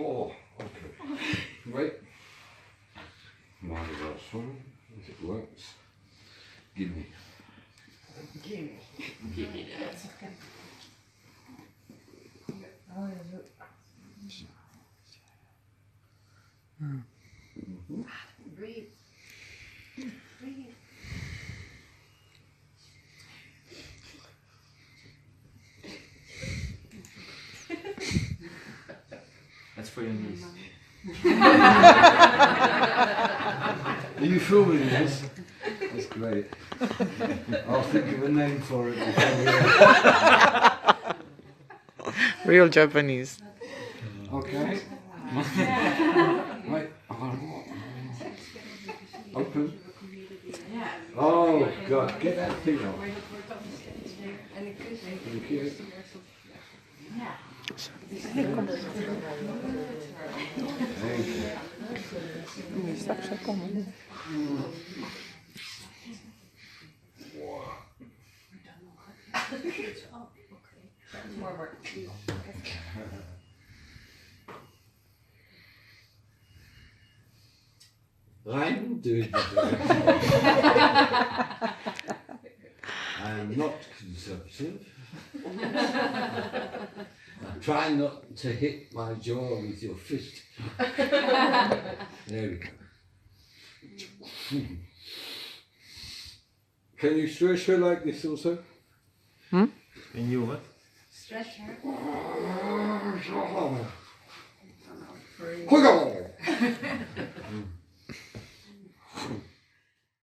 Oh, okay. Wait. Might as well swim if it works. Give me. Give me that. Breathe. Breathe. That's for your niece. Are you filming this? That's great. I'll think of a name for it. Real Japanese. Okay. Right. Open. Oh God! Get that thing off. Thank you. Thank you. Wiesz, zawsze pomogę. More work. Rein, do it. I'm not conservative. Try not to hit my jaw with your fist. There we go. Can you stretch her like this also? Can you what? Stretch her. Hold on.